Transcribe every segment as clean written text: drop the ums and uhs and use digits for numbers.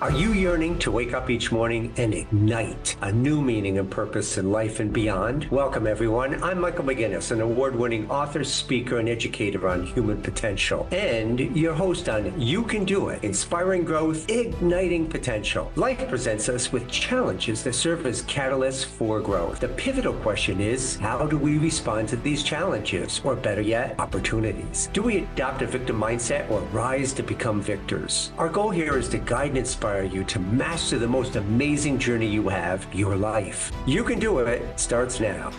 Are you yearning to wake up each morning and ignite a new meaning and purpose in life and beyond? Welcome, everyone. I'm Michael McGinnis, an award-winning author, speaker, and educator on human potential, and your host on You Can Do It, Inspiring Growth, Igniting Potential. Life presents us with challenges that serve as catalysts for growth. The pivotal question is, how do we respond to these challenges? Or better yet, opportunities. Do we adopt a victim mindset or rise to become victors? Our goal here is to guide and inspire you to master the most amazing journey you have, your life. You Can Do It starts now.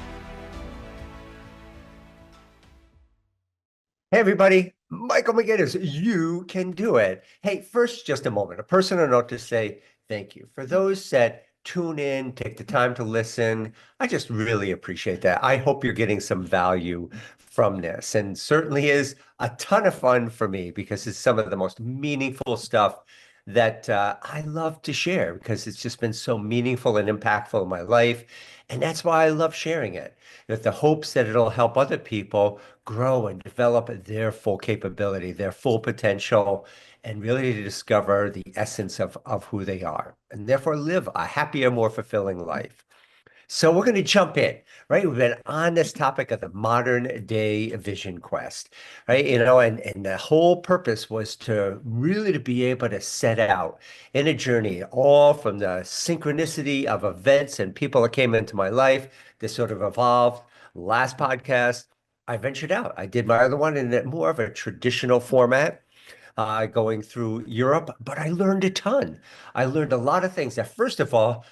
Hey everybody, Michael McGinnis, You Can Do It. Hey, first, just a moment, a personal note to say thank you. For those that tune in, take the time to listen, I just really appreciate that. I hope you're getting some value from this, and certainly is a ton of fun for me because it's some of the most meaningful stuff that I love to share because it's just been so meaningful and impactful in my life. And that's why I love sharing it, with the hopes that it'll help other people grow and develop their full capability, their full potential, and really to discover the essence of who they are, and therefore live a happier, more fulfilling life. So we're going to jump in, right? We've been on this topic of the modern day vision quest, right? And the whole purpose was to really to be able to set out in a journey, all from the synchronicity of events and people that came into my life. This sort of evolved. Last podcast, I ventured out. I did my other one in more of a traditional format, going through Europe, but I learned a ton. I learned a lot of things that, first of all,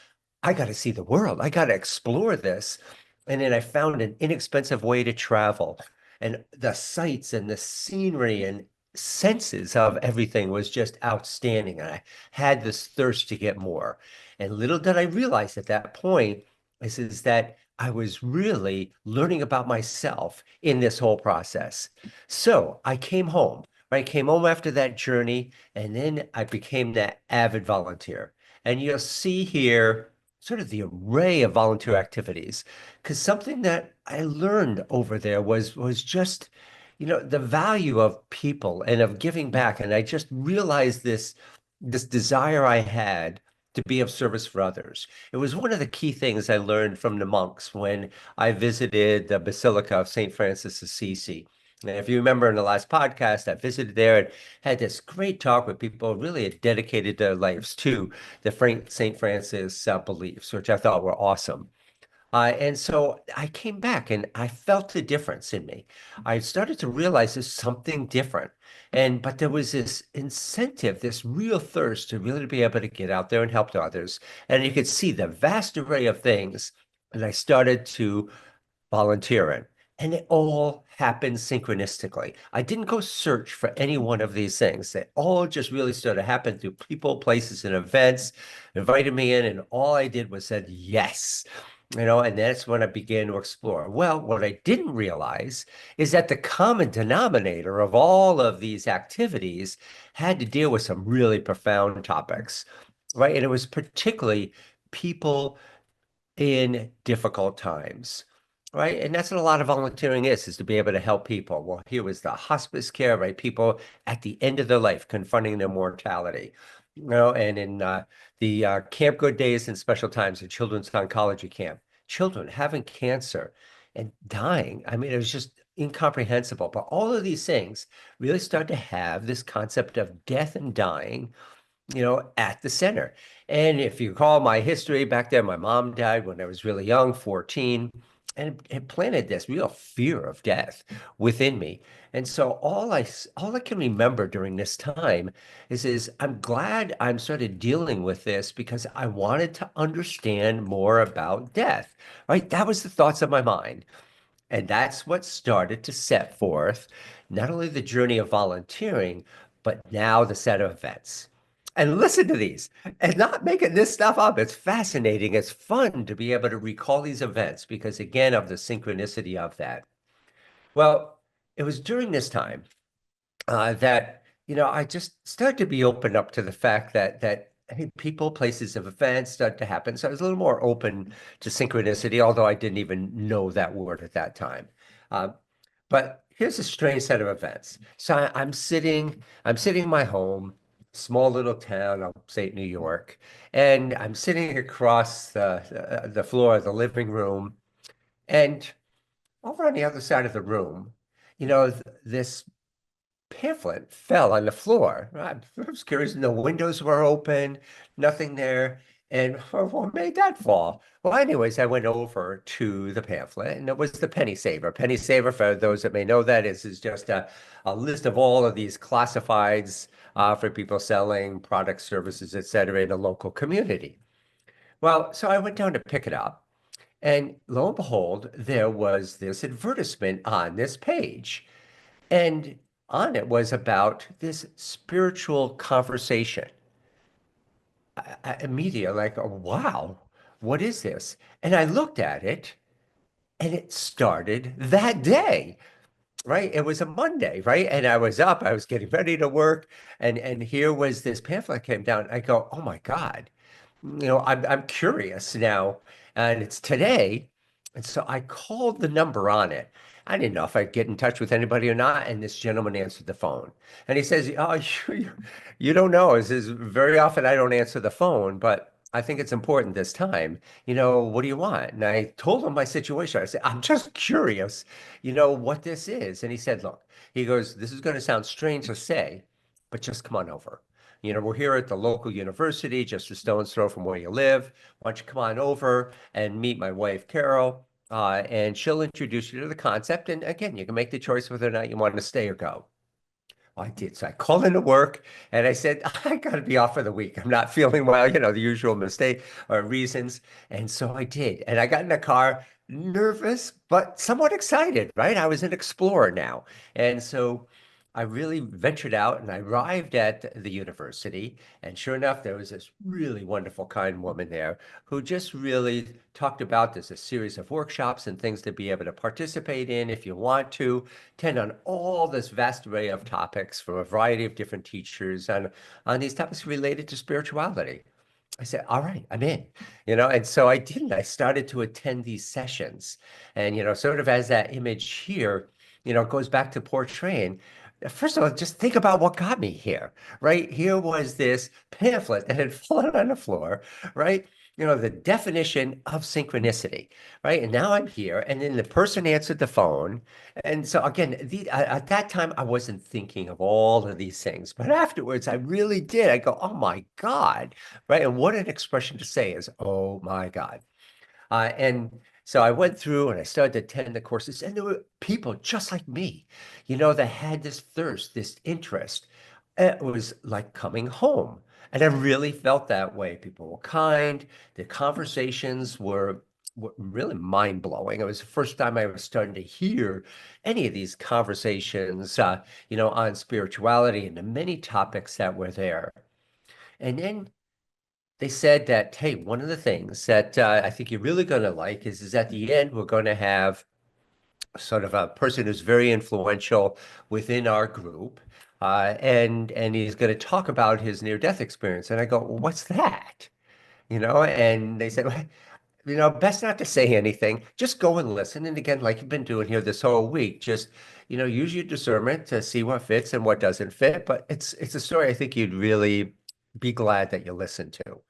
I got to see the world. I got to explore this. And then I found an inexpensive way to travel. And the sights and the scenery and senses of everything was just outstanding. And I had this thirst to get more. And little did I realize at that point is that I was really learning about myself in this whole process. So I came home, right? Came home after that journey, and then I became that avid volunteer. And you'll see here sort of the array of volunteer activities, because something that I learned over there was just, the value of people and of giving back. And I just realized this desire I had to be of service for others. It was one of the key things I learned from the monks when I visited the Basilica of St. Francis Assisi. And if you remember in the last podcast, I visited there and had this great talk with people really had dedicated their lives to the St. Francis beliefs, which I thought were awesome. And so I came back and I felt the difference in me. I started to realize there's something different. But there was this incentive, this real thirst to really be able to get out there and help others. And you could see the vast array of things that I started to volunteer in. And it all happened synchronistically. I didn't go search for any one of these things. They all just really started to happen through people, places, and events, invited me in, and all I did was said yes. And that's when I began to explore. Well, what I didn't realize is that the common denominator of all of these activities had to deal with some really profound topics, right? And it was particularly people in difficult times, right? And that's what a lot of volunteering is to be able to help people. Well, here was the hospice care, right? People at the end of their life confronting their mortality. And in the Camp Good Days and Special Times, the Children's Oncology Camp, children having cancer and dying. I mean, it was just incomprehensible. But all of these things really start to have this concept of death and dying, at the center. And if you recall my history back then, my mom died when I was really young, 14, and it planted this real fear of death within me. And so all I can remember during this time is I'm glad I'm sort of dealing with this because I wanted to understand more about death, right? That was the thoughts of my mind. And that's what started to set forth not only the journey of volunteering, but now the set of events. And listen to these, and not making this stuff up. It's fascinating. It's fun to be able to recall these events because, again, of the synchronicity of that. Well, it was during this time that I just started to be open up to the fact that hey, people, places, of events start to happen. So I was a little more open to synchronicity, although I didn't even know that word at that time. Uh, but here's a strange set of events. So I'm sitting in my home. small little town, upstate New York, and I'm sitting across the floor of the living room, and over on the other side of the room, this pamphlet fell on the floor. I was curious, no windows were open, nothing there. And what made that fall? Well, anyways, I went over to the pamphlet and it was the penny saver. Penny saver, for those that may know that, is just a list of all of these classifieds for people selling products, services, etc., in a local community. Well, so I went down to pick it up. And lo and behold, there was this advertisement on this page. And on it was about this spiritual conversation. I immediately like, oh, wow, what is this? And I looked at it and it started that day, right? It was a Monday, right? And I was up, I was getting ready to work, and here was this pamphlet came down. I go, oh my God, I'm curious now, and it's today. And so I called the number on it. I didn't know if I'd get in touch with anybody or not. And this gentleman answered the phone. And he says, oh, you don't know. He says, very often I don't answer the phone, but I think it's important this time. What do you want? And I told him my situation. I said, I'm just curious, what this is. And he said, look, he goes, this is going to sound strange to say, but just come on over. We're here at the local university, just a stone's throw from where you live. Why don't you come on over and meet my wife, Carol, and she'll introduce you to the concept. And again, you can make the choice whether or not you want to stay or go. I did. So I called into work and I said, I got to be off for the week. I'm not feeling well, the usual mistake or reasons. And so I did. And I got in the car, nervous, but somewhat excited, right? I was an explorer now. And so I really ventured out and I arrived at the university. And sure enough, there was this really wonderful, kind woman there who just really talked about there's a series of workshops and things to be able to participate in if you want to attend on all this vast array of topics from a variety of different teachers on these topics related to spirituality. I said, all right, I'm in, and so I did. I started to attend these sessions. And, sort of as that image here, goes back to portraying. First of all, just think about what got me here, right? Here was this pamphlet that had fallen on the floor, right? The definition of synchronicity, right? And now I'm here, and then the person answered the phone. And so again, at that time, I wasn't thinking of all of these things, but afterwards, I really did. I go, oh my God, right? And what an expression to say is, oh my God. And so I went through and I started to attend the courses, and there were people just like me, that had this thirst, this interest. It was like coming home. And I really felt that way. People were kind. The conversations were really mind-blowing. It was the first time I was starting to hear any of these conversations, on spirituality and the many topics that were there. And then they said that, hey, one of the things that I think you're really going to like is at the end, we're going to have sort of a person who's very influential within our group. And he's going to talk about his near-death experience. And I go, well, what's that? And they said, well, best not to say anything. Just go and listen. And again, like you've been doing here this whole week, just, use your discernment to see what fits and what doesn't fit. But it's a story I think you'd really be glad that you listened to.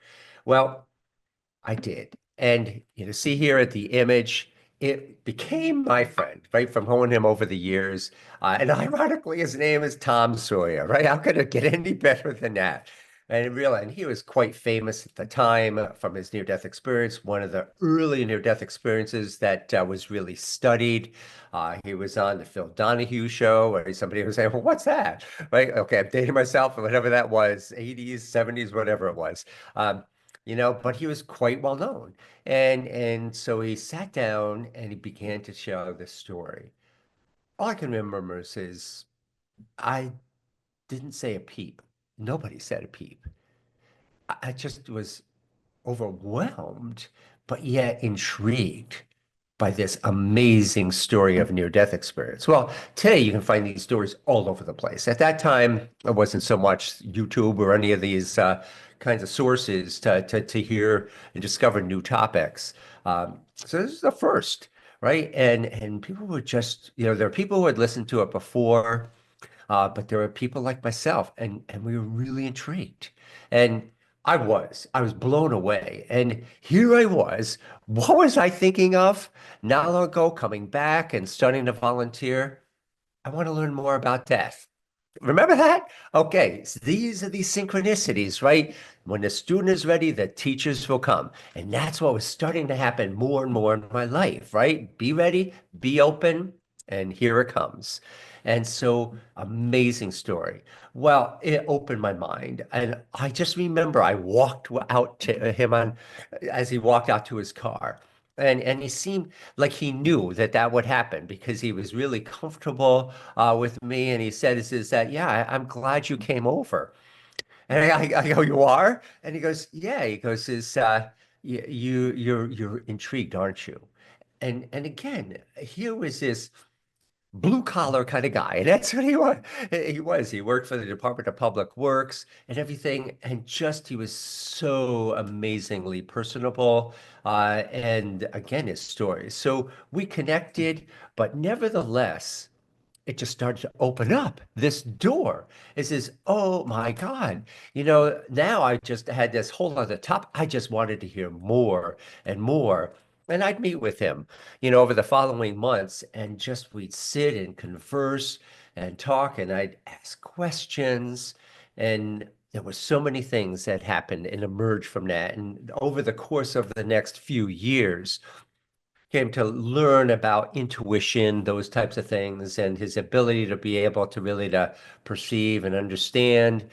Well, I did. And see here at the image, it became my friend, right, from knowing him over the years. And ironically, his name is Tom Sawyer, right? How could it get any better than that? And he was quite famous at the time from his near-death experience, one of the early near-death experiences that was really studied. He was on the Phil Donahue show, where somebody was saying, well, what's that? Right? Okay, I'm dating myself, or whatever that was, 80s, 70s, whatever it was. But he was quite well known. And so he sat down and he began to share this story. All I can remember is I didn't say a peep. Nobody said a peep. I just was overwhelmed, but yet intrigued by this amazing story of near-death experience. Well, today you can find these stories all over the place. At that time, it wasn't so much YouTube or any of these kinds of sources to hear and discover new topics. So this is the first, right? And people were just, there are people who had listened to it before, but there are people like myself, and we were really intrigued. And I was blown away. And here I was. What was I thinking of? Not long ago, coming back and starting to volunteer. I want to learn more about death. Remember that? Okay, so these are these synchronicities, right? When the student is ready, the teachers will come. And that's what was starting to happen more and more in my life, right? Be ready, be open, and here it comes. And so, amazing story. Well, it opened my mind. And I just remember I walked out to him as he walked out to his car. And he seemed like he knew that that would happen because he was really comfortable with me, and he said, "Is that yeah? I'm glad you came over." And I go, "You are?" And he goes, "Yeah." He goes, "Is you're intrigued, aren't you?" And again, here was this blue collar kind of guy. And that's what he was. He was. He worked for the Department of Public Works and everything. And just he was so amazingly personable. And again, his story. So we connected, but nevertheless, it just started to open up this door. It says, oh my God, now I just had this whole other top. I just wanted to hear more and more. And I'd meet with him, over the following months, and just we'd sit and converse and talk, and I'd ask questions. And there were so many things that happened and emerged from that. And over the course of the next few years, came to learn about intuition, those types of things, and his ability to be able to really to perceive and understand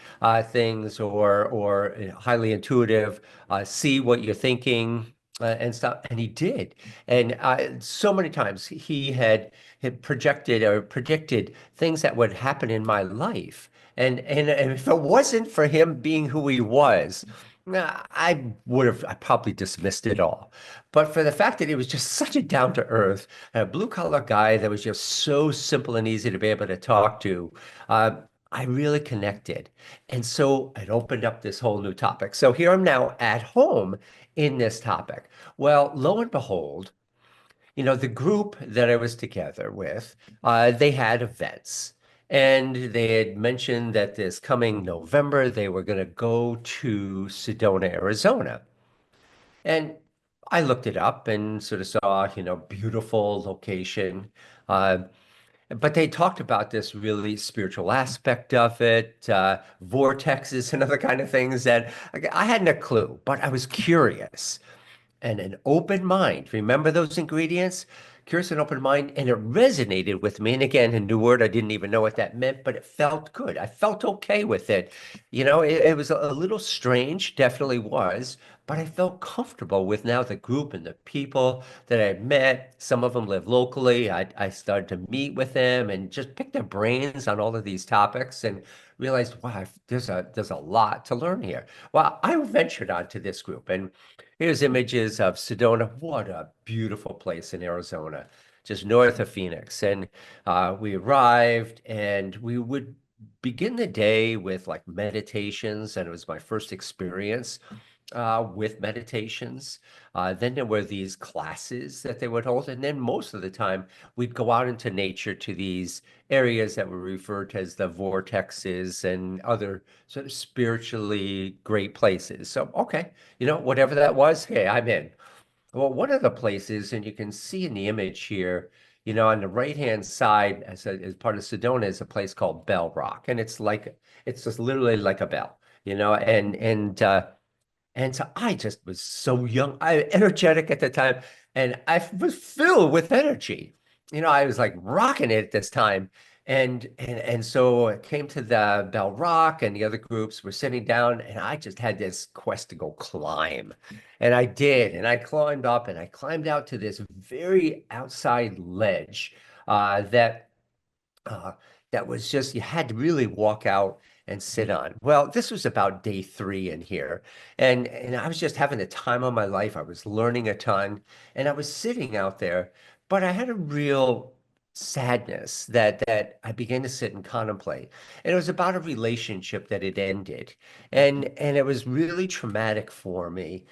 things, or highly intuitive, see what you're thinking and stuff. And he did. And so many times he had projected or predicted things that would happen in my life. And if it wasn't for him being who he was, I probably dismissed it all. But for the fact that he was just such a down to earth, a blue collar guy that was just so simple and easy to be able to talk to, uh, I really connected. And so it opened up this whole new topic. So here I'm now at home in this topic. Well, lo and behold, the group that I was together with, they had events. And they had mentioned that this coming November, they were going to go to Sedona, Arizona. And I looked it up and sort of saw, beautiful location. Uh, but they talked about this really spiritual aspect of it, vortexes and other kind of things that I hadn't a clue, but I was curious and an open mind. Remember those ingredients? Curious and open mind, and it resonated with me. And again, a new word, I didn't even know what that meant, but it felt good. I felt okay with it. It was a little strange, definitely was, but I felt comfortable with now the group and the people that I met. Some of them live locally. I started to meet with them and just pick their brains on all of these topics and realized, wow, there's a lot to learn here. Well, I ventured onto this group, and here's images of Sedona. What a beautiful place in Arizona, just north of Phoenix. And we arrived, and we would begin the day with like meditations, and it was my first experience with meditations. Then there were these classes that they would hold, and then most of the time we'd go out into nature to these areas that were referred to as the vortexes and other sort of spiritually great places. So, okay, whatever that was, hey, I'm in. Well, one of the places, and you can see in the image here, on the right-hand side, as part of Sedona, is a place called Bell Rock, and it's just literally like a bell, and so I just was so young, energetic at the time, and I was filled with energy. I was like rocking it at this time. And so it came to the Bell Rock, and the other groups were sitting down, and I just had this quest to go climb. And I did, and I climbed up, and I climbed out to this very outside ledge that uh, that was just, you had to really walk out and sit on. Well, this was about day 3 in here. And I was just having the time of my life. I was learning a ton, and I was sitting out there, but I had a real sadness that I began to sit and contemplate. And it was about a relationship that had ended. And it was really traumatic for me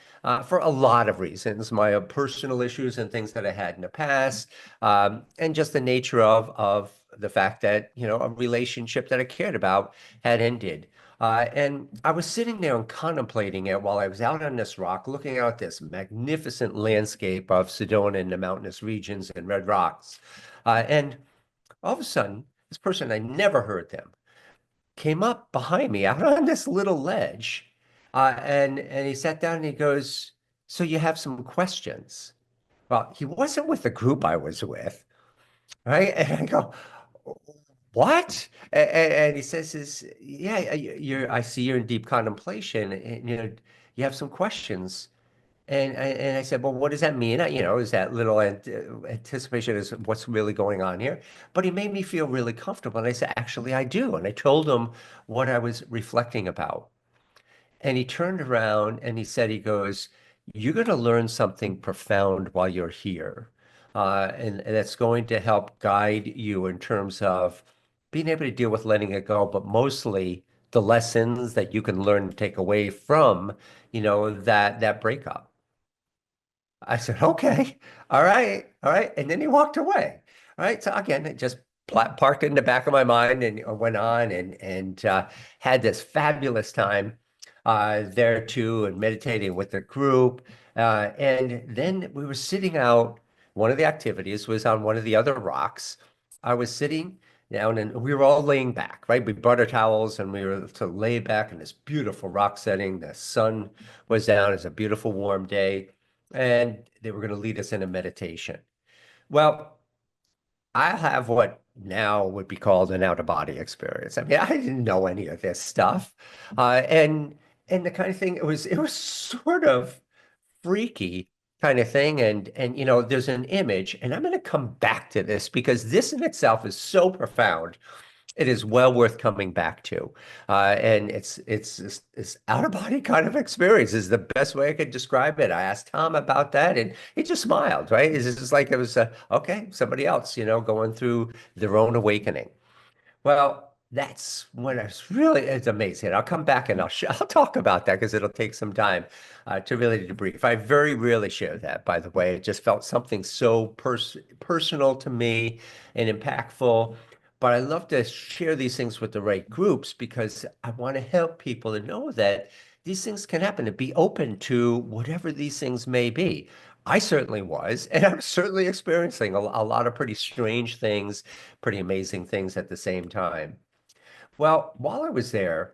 for a lot of reasons, my personal issues and things that I had in the past, and just the nature of the fact that, a relationship that I cared about had ended. And I was sitting there and contemplating it while I was out on this rock, looking out at this magnificent landscape of Sedona and the mountainous regions and red rocks. And all of a sudden, this person, I never heard them, came up behind me out on this little ledge. And he sat down and he goes, "So you have some questions?" Well, he wasn't with the group I was with, right? And I go, "What?" And he says, "Yeah, I see you're in deep contemplation, and you have some questions." And I said, "Well, what does that mean?" Is that little anticipation is what's really going on here? But he made me feel really comfortable, and I said, "Actually, I do." And I told him what I was reflecting about. And he turned around and he said, he goes, "You're going to learn something profound while you're here. And that's going to help guide you in terms of being able to deal with letting it go, but mostly the lessons that you can learn to take away from, that breakup." I said, "Okay, all right, all right." And then he walked away. All right. So again, it just parked in the back of my mind and went on and had this fabulous time there too and meditating with the group. And then we were sitting out. One of the activities was on one of the other rocks. I was sitting down and we were all laying back, right? We brought our towels and we were to lay back in this beautiful rock setting. The sun was down. It's a beautiful warm day and they were going to lead us in a meditation. Well, I have what now would be called an out-of-body experience. I mean, I didn't know any of this stuff, and the kind of thing it was sort of freaky kind of thing, and there's an image, and I'm going to come back to this because this in itself is so profound. It is well worth coming back to. And it's this out of body kind of experience is the best way I could describe it. I asked Tom about that and he just smiled, right? It's just like it was okay, somebody else, going through their own awakening. Well, that's when it's amazing. I'll come back and I'll talk about that because it'll take some time to really debrief. I very rarely share that, by the way. It just felt something so personal to me and impactful. But I love to share these things with the right groups because I want to help people to know that these things can happen, to be open to whatever these things may be. I certainly was, and I'm certainly experiencing a lot of pretty strange things, pretty amazing things at the same time. Well, while I was there,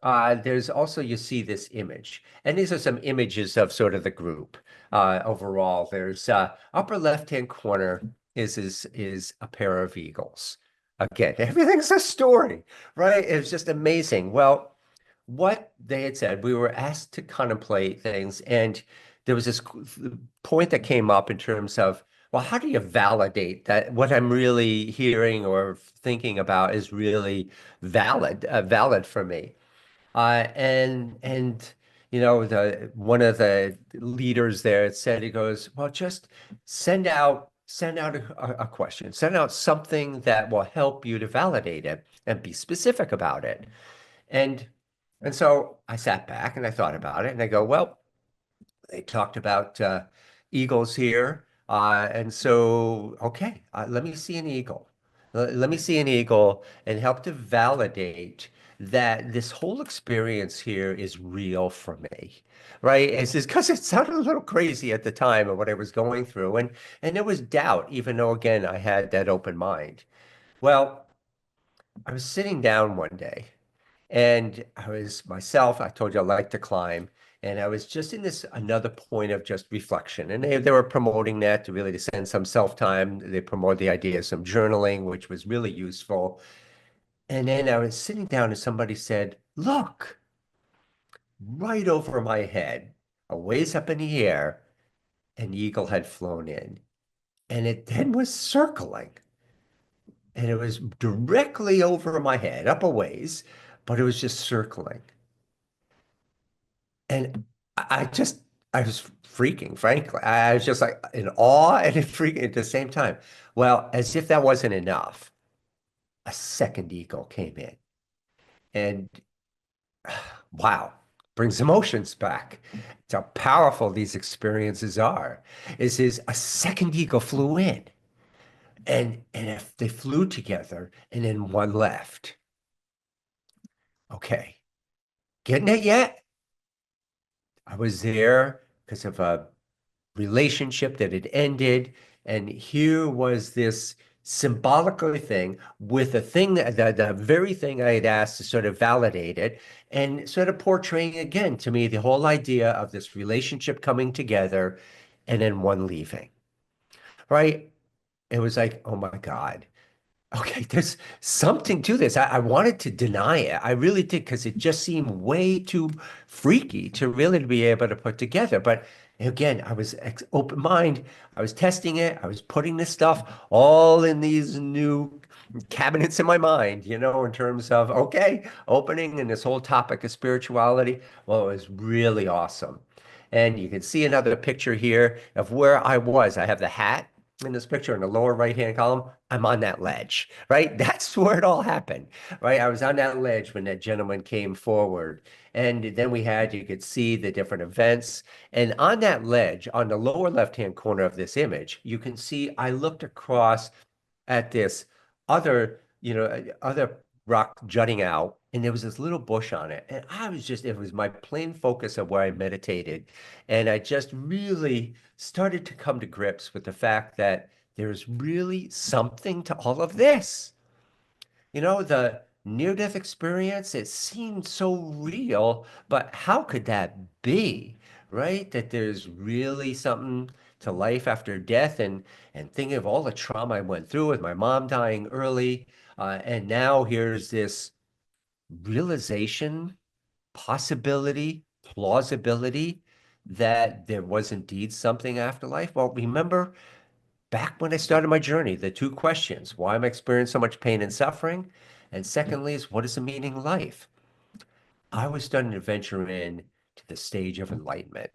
there's also, you see this image, and these are some images of sort of the group overall. There's upper left-hand corner is a pair of eagles. Again, everything's a story, right? It's just amazing. Well, what they had said, we were asked to contemplate things, and there was this point that came up in terms of, well, how do you validate that what I'm really hearing or thinking about is really valid for me? And the one of the leaders there said, he goes, "Well, just send out a question, send out something that will help you to validate it and be specific about it." And and so I sat back and I thought about it and I go, well, they talked about eagles here. And so, okay, let me see an eagle. Let me see an eagle and help to validate that this whole experience here is real for me, right? It's just because it sounded a little crazy at the time of what I was going through. And there was doubt, even though, again, I had that open mind. Well, I was sitting down one day and I was myself. I told you I like to climb. And I was just in this another point of just reflection. And they were promoting that to really to spend some self-time. They promoted the idea of some journaling, which was really useful. And then I was sitting down and somebody said, "Look, right over my head, a ways up in the air, an eagle had flown in. And it then was circling. And it was directly over my head, up a ways, but it was just circling. And I was freaking, frankly. I was just like in awe and in freaking at the same time. Well, as if that wasn't enough, a second eagle came in. And wow, brings emotions back. It's how powerful these experiences are. Is a second eagle flew in. And if they flew together and then one left, okay, getting it yet? I was there because of a relationship that had ended. And here was this symbolical thing with a thing that the very thing I had asked to sort of validate it and sort of portraying again to me the whole idea of this relationship coming together and then one leaving, right? It was like, oh my God. Okay, there's something to this. I wanted to deny it. I really did because it just seemed way too freaky to really be able to put together. But again, I was open mind. I was testing it. I was putting this stuff all in these new cabinets in my mind, in terms of, okay, opening and this whole topic of spirituality. Well, it was really awesome. And you can see another picture here of where I was. I have the hat in this picture in the lower right-hand column. I'm on that ledge, right? That's where it all happened, right? I was on that ledge when that gentleman came forward. And then you could see the different events. And on that ledge, on the lower left-hand corner of this image, you can see I looked across at this other rock jutting out, and there was this little bush on it. And it was my plain focus of where I meditated. And I just really started to come to grips with the fact that there's really something to all of this. The near-death experience, it seemed so real, but how could that be, right? That there's really something to life after death and thinking of all the trauma I went through with my mom dying early, and now here's this realization, possibility, plausibility that there was indeed something after life. Well, remember back when I started my journey, the two questions, why am I experiencing so much pain and suffering? And secondly, is what is the meaning of life? I was starting to venture in to the stage of enlightenment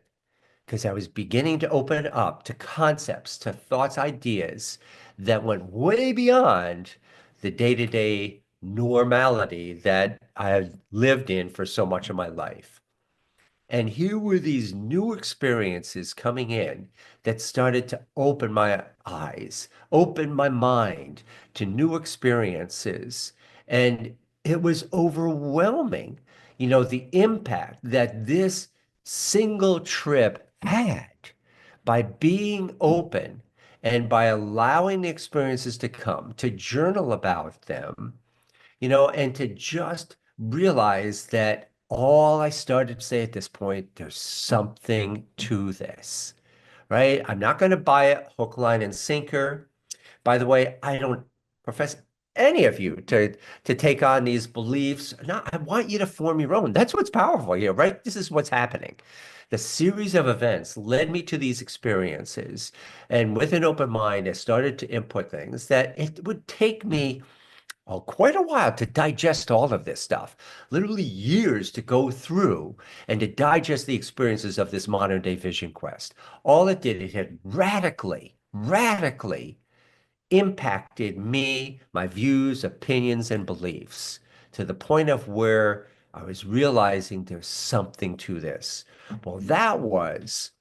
because I was beginning to open up to concepts, to thoughts, ideas that went way beyond the day-to-day normality that I had lived in for so much of my life. And here were these new experiences coming in that started to open my eyes, open my mind to new experiences. And it was overwhelming, the impact that this single trip had by being open and by allowing the experiences to come, to journal about them, and to just realize that all I started to say at this point, there's something to this, right? I'm not going to buy it hook, line, and sinker. By the way, I don't profess any of you to take on these beliefs. No, I want you to form your own. That's what's powerful here, right? This is what's happening. The series of events led me to these experiences. And with an open mind, I started to input things that it would take me quite a while to digest all of this stuff, literally years to go through and to digest the experiences of this modern day vision quest. All it did, it had radically impacted me, my views, opinions, and beliefs to the point of where I was realizing there's something to this. Well, that was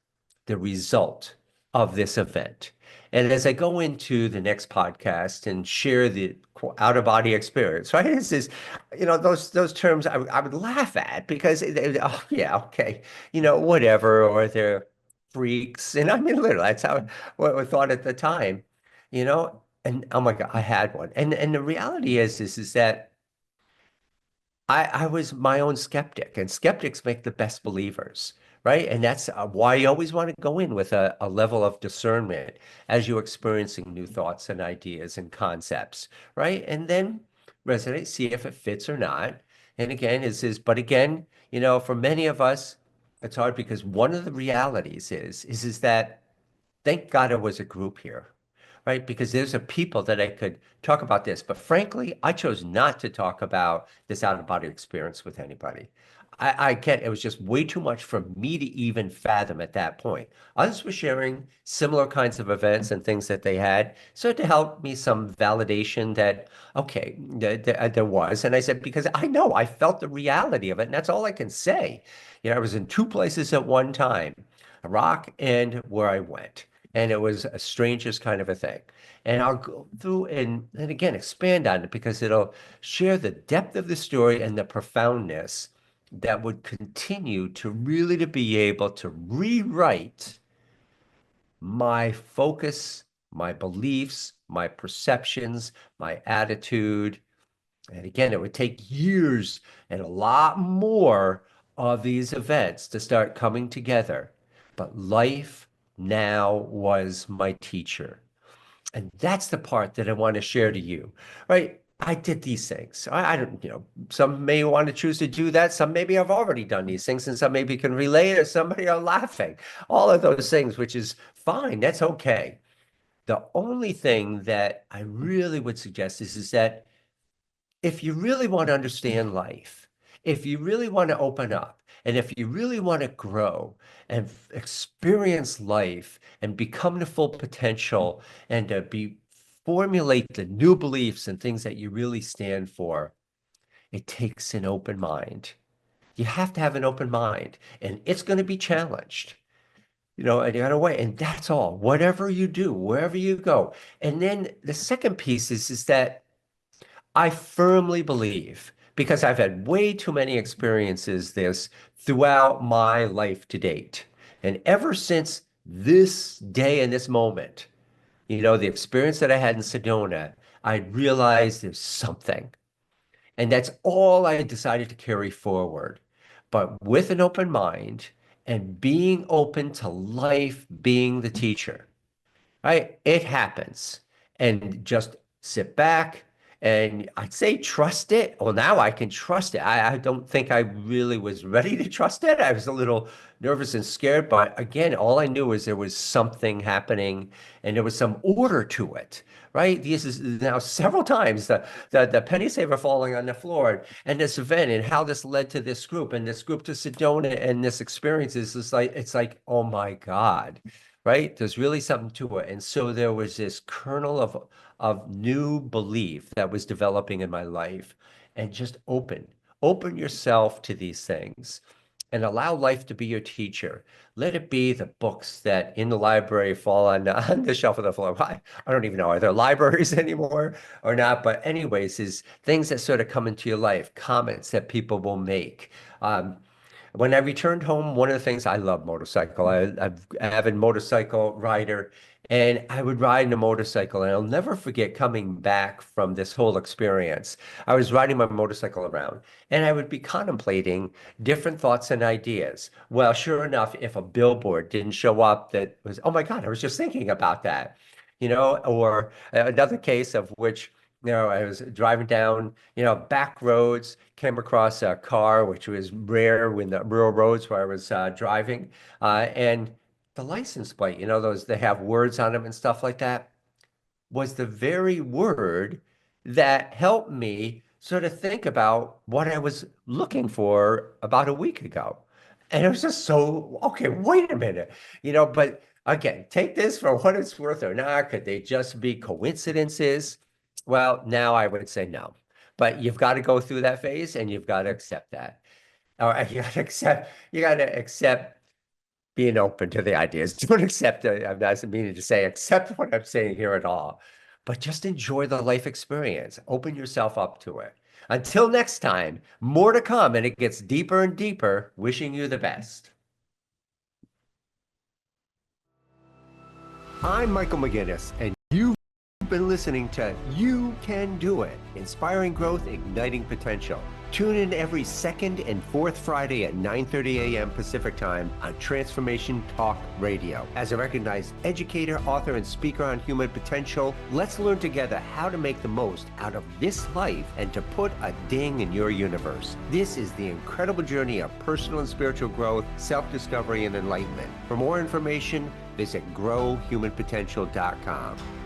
the result of this event. And as I go into the next podcast and share the out of body experience, right? This is, those terms I would laugh at because, oh, yeah, okay, whatever, or they're freaks. And I mean, literally, that's how what I thought at the time, and oh my God, I had one. And the reality is that I was my own skeptic, and skeptics make the best believers, right? And that's why you always want to go in with a level of discernment as you're experiencing new thoughts and ideas and concepts, right? And then resonate, see if it fits or not. And again, but again, for many of us, it's hard because one of the realities is that thank God it was a group here, right? Because there's a people that I could talk about this, but frankly, I chose not to talk about this out of body experience with anybody. I can't, it was just way too much for me to even fathom at that point. Others were sharing similar kinds of events and things that they had. So to help me some validation that, okay, there was. And I said, because I know I felt the reality of it, and that's all I can say. I was in two places at one time, Iraq and where I went. And it was a strangest kind of a thing. And I'll go through and again expand on it because it'll share the depth of the story and the profoundness that would continue to really to be able to rewrite my focus, my beliefs, my perceptions, my attitude. And again, it would take years and a lot more of these events to start coming together. But life now was my teacher. And that's the part that I want to share to you, right? I did these things. I don't, some may want to choose to do that. Some maybe have already done these things, and some maybe can relate, or somebody are laughing. All of those things, which is fine. That's okay. The only thing that I really would suggest is that if you really want to understand life, if you really want to open up, and if you really want to grow and experience life and become the full potential and to formulate the new beliefs and things that you really stand for, it takes an open mind. You have to have an open mind, and it's going to be challenged. And you gotta wait, and that's all. Whatever you do, wherever you go. And then the second piece is that I firmly believe, because I've had way too many experiences this throughout my life to date. And ever since this day and this moment, the experience that I had in Sedona, I realized there's something. And that's all I decided to carry forward. But with an open mind and being open to life being the teacher. Right? It happens. And just sit back and I'd say trust it. Well, now I can trust it. I don't think I really was ready to trust it. I was a little nervous and scared, but again, all I knew was there was something happening and there was some order to it. Right? This is now several times the penny saver falling on the floor and this event and how this led to this group and this group to Sedona and this experience is like it's like, oh my God. Right? There's really something to it. And so there was this kernel of new belief that was developing in my life. And just open yourself to these things and allow life to be your teacher. Let it be the books that in the library fall on the shelf of the floor. I don't even know, are there libraries anymore or not? But anyways, is things that sort of come into your life, comments that people will make. When I returned home, one of the things I love motorcycle. I'm an avid motorcycle rider, and I would ride in a motorcycle, and I'll never forget coming back from this whole experience. I was riding my motorcycle around, and I would be contemplating different thoughts and ideas. Well, sure enough, if a billboard didn't show up that was, oh my God, I was just thinking about that, or another case of which I was driving down, back roads, came across a car, which was rare when the rural roads where I was driving. And the license plate, those they have words on them and stuff like that, was the very word that helped me sort of think about what I was looking for about a week ago. And it was just so, okay, wait a minute, but again, take this for what it's worth or not. Could they just be coincidences? Well, now I would say no. But you've got to go through that phase and you've got to accept that. Or you got to accept being open to the ideas. Don't accept it. I'm not meaning to say accept what I'm saying here at all, but just enjoy the life experience. Open yourself up to it. Until next time, more to come, and it gets deeper and deeper. Wishing you the best. I'm Michael McGinnis, and you've been listening to You Can Do It, Inspiring Growth, Igniting Potential. Tune in every second and fourth Friday at 9:30 a.m. Pacific Time on Transformation Talk Radio. As a recognized educator, author, and speaker on human potential, let's learn together how to make the most out of this life and to put a ding in your universe. This is the incredible journey of personal and spiritual growth, self-discovery, and enlightenment. For more information, visit growhumanpotential.com.